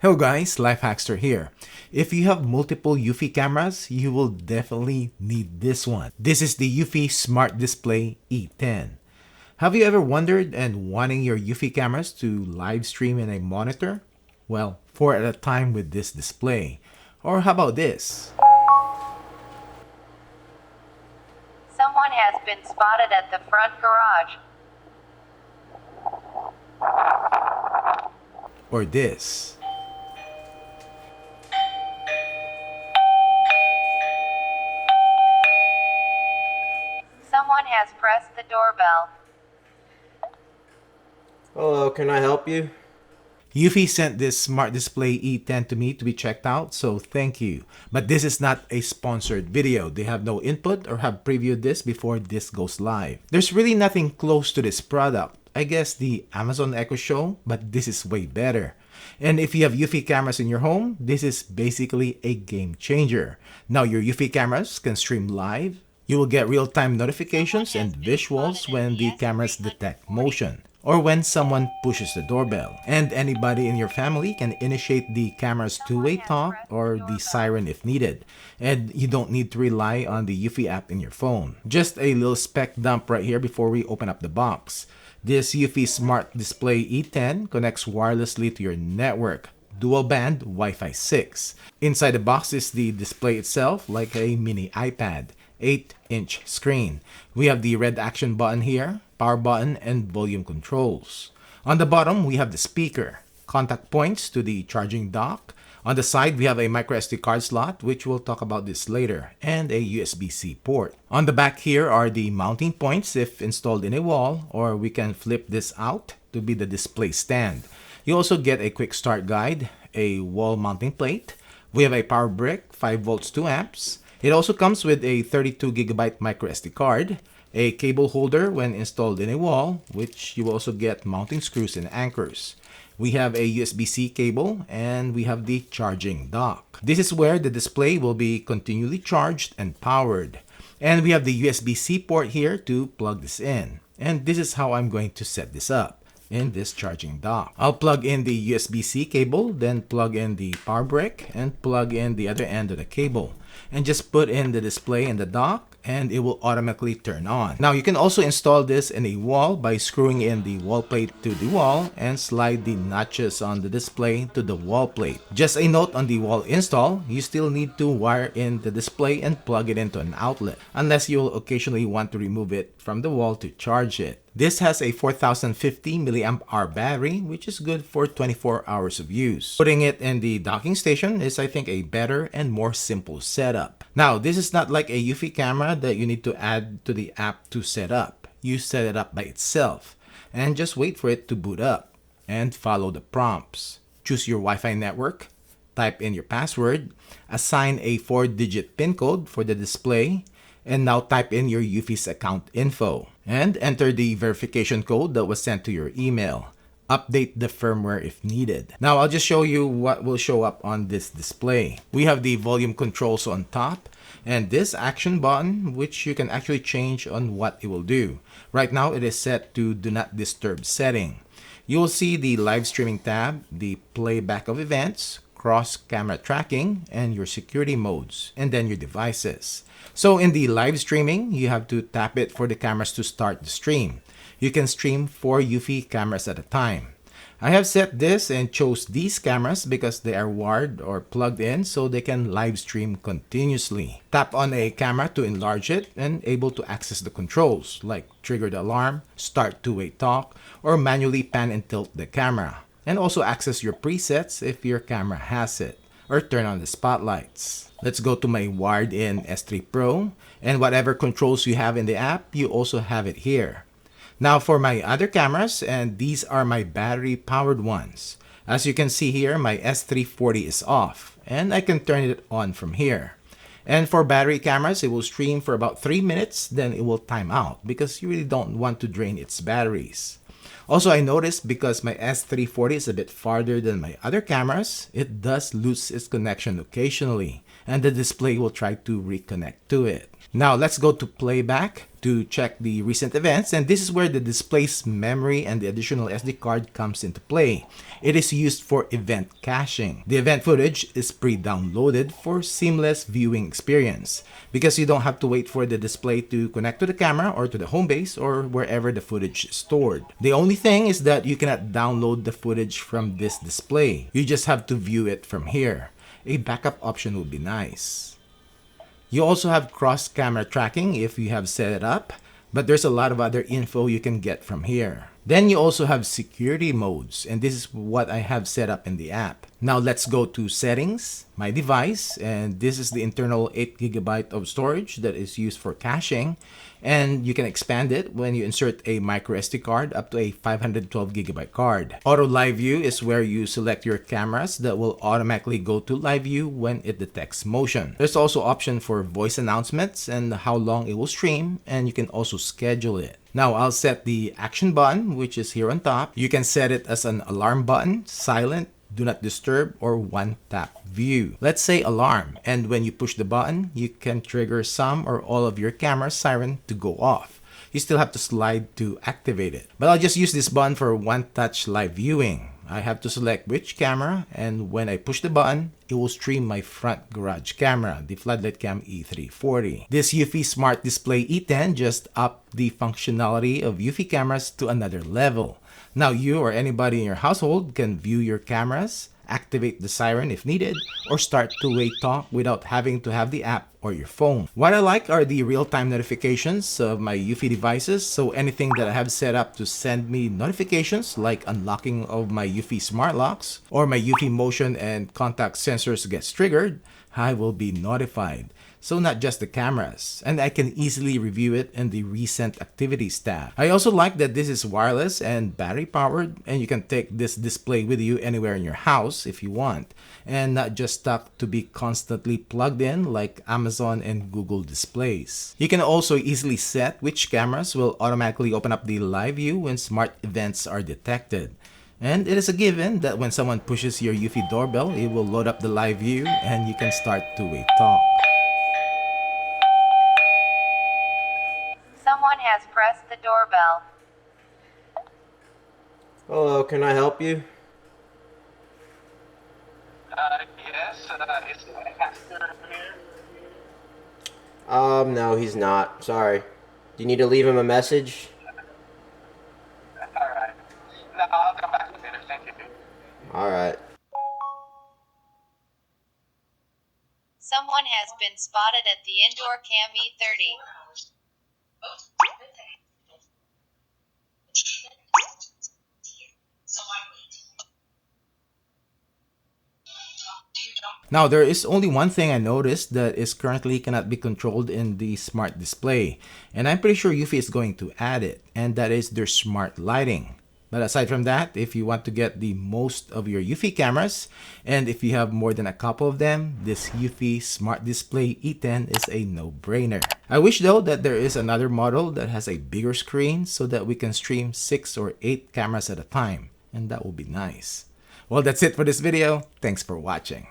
Hello guys, Lifehackster here. If you have multiple Eufy cameras, you will definitely need this one. This is the Eufy Smart Display E10. Have you ever wondered and wanting your Eufy cameras to live stream in a monitor? Well, 4 at a time with this display. Or how about this? Someone has been spotted at the front garage. Or this? Someone has pressed the doorbell. Hello, can I help you? Eufy sent this Smart Display E10 to me to be checked out, so thank you. But this is not a sponsored video. They have no input or have previewed this before this goes live. There's really nothing close to this product. I guess the Amazon Echo Show, but this is way better. And if you have Eufy cameras in your home, this is basically a game changer. Now your Eufy cameras can stream live. You will get real-time notifications and visuals when the cameras detect motion, or when someone pushes the doorbell. And anybody in your family can initiate the camera's two-way talk or the siren if needed. And you don't need to rely on the Eufy app in your phone. Just a little spec dump right here before we open up the box. This Eufy Smart Display E10 connects wirelessly to your network, dual band Wi-Fi 6. Inside the box is the display itself, like a mini iPad. 8-inch screen. We have the red action button here, power button, and volume controls. On the bottom, we have the speaker, contact points to the charging dock. On the side, we have a microSD card slot, which we'll talk about this later, and a USB-C port. On the back here are the mounting points if installed in a wall, or we can flip this out to be the display stand. You also get a quick start guide, a wall mounting plate. We have a power brick, 5 volts 2 amps. It also comes with a 32GB microSD card, a cable holder when installed in a wall, which you will also get mounting screws and anchors. We have a USB-C cable, and we have the charging dock. This is where the display will be continually charged and powered. And we have the USB-C port here to plug this in. And this is how I'm going to set this up in this charging dock. I'll plug in the USB-C cable, then plug in the power brick, and plug in the other end of the cable. And just put in the display in the dock, and it will automatically turn on. Now you can also install this in a wall by screwing in the wall plate to the wall and slide the notches on the display to the wall plate. Just a note on the wall install, you still need to wire in the display and plug it into an outlet, unless you'll occasionally want to remove it from the wall to charge it. This has a 4050 mAh battery, which is good for 24 hours of use. Putting it in the docking station is, I think, a better and more simple setup. Now, this is not like a Eufy camera that you need to add to the app to set up. You set it up by itself and just wait for it to boot up and follow the prompts. Choose your Wi-Fi network, type in your password, assign a 4-digit PIN code for the display, and now type in your Eufy's account info and enter the verification code that was sent to your email. Update the firmware if needed. Now I'll just show you what will show up on this display. We have the volume controls on top and this action button, which you can actually change on what it will do. Right now it is set to do not disturb setting. You will see the live streaming tab, the playback of events, cross camera tracking, and your security modes, and then your devices. So in the live streaming, you have to tap it for the cameras to start the stream. You can stream 4 Eufy cameras at a time. I have set this and chose these cameras because they are wired or plugged in so they can live stream continuously. Tap on a camera to enlarge it and able to access the controls like trigger the alarm, start two-way talk, or manually pan and tilt the camera. And also access your presets if your camera has it, or turn on the spotlights. Let's go to my wired-in S3 Pro, and whatever controls you have in the app, you also have it here. Now for my other cameras, and these are my battery-powered ones. As you can see here, my S340 is off, and I can turn it on from here. And for battery cameras, it will stream for about 3 minutes, then it will time out because you really don't want to drain its batteries. Also, I noticed because my S340 is a bit farther than my other cameras, it does lose its connection occasionally. and the display will try to reconnect to it. Now let's go to playback to check the recent events, and this is where the display's memory and the additional SD card comes into play. It is used for event caching. The event footage is pre-downloaded for seamless viewing experience because you don't have to wait for the display to connect to the camera or to the home base or wherever the footage is stored. The only thing is that you cannot download the footage from this display. You just have to view it from here. A backup option would be nice. You also have cross-camera tracking if you have set it up, but there's a lot of other info you can get from here. Then you also have security modes, and this is what I have set up in the app. Now let's go to settings, my device, and this is the internal 8GB of storage that is used for caching, and you can expand it when you insert a micro SD card up to a 512GB card. Auto live view is where you select your cameras that will automatically go to live view when it detects motion. There's also option for voice announcements and how long it will stream, and you can also schedule it. Now I'll set the action button, which is here on top. You can set it as an alarm button, silent, do not disturb, or one tap view. Let's say alarm, and when you push the button, you can trigger some or all of your camera siren to go off. You still have to slide to activate it. But I'll just use this button for one touch live viewing. I have to select which camera, and when I push the button, it will stream my front garage camera, the Floodlight Cam E340. This Eufy Smart Display E10 just upped the functionality of Eufy cameras to another level. Now you or anybody in your household can view your cameras, activate the siren if needed, or start two-way talk without having to have the app or your phone. What I like are the real-time notifications of my Eufy devices, so anything that I have set up to send me notifications like unlocking of my Eufy smart locks or my Eufy motion and contact sensors gets triggered, I will be notified. So not just the cameras, and I can easily review it in the recent activities tab. I also like that this is wireless and battery powered, and you can take this display with you anywhere in your house if you want, and not just stuck to be constantly plugged in like Amazon and Google displays. You can also easily set which cameras will automatically open up the live view when smart events are detected. And it is a given that when someone pushes your Eufy doorbell, it will load up the live view and you can start two-way talk. Someone has pressed the doorbell. Hello, can I help you? Yes, is my pastor here? No, he's not. Sorry. Do you need to leave him a message? Alright. No, I'll come back later, thank you. Alright. Someone has been spotted at the indoor Cam E30. Now there is only one thing I noticed that is currently cannot be controlled in the smart display, and I'm pretty sure Eufy is going to add it, and that is their smart lighting. But aside from that, if you want to get the most of your Eufy cameras, and if you have more than a couple of them, this Eufy Smart Display E10 is a no-brainer. I wish though that there is another model that has a bigger screen so that we can stream 6 or 8 cameras at a time, and that would be nice. Well, that's it for this video. Thanks for watching.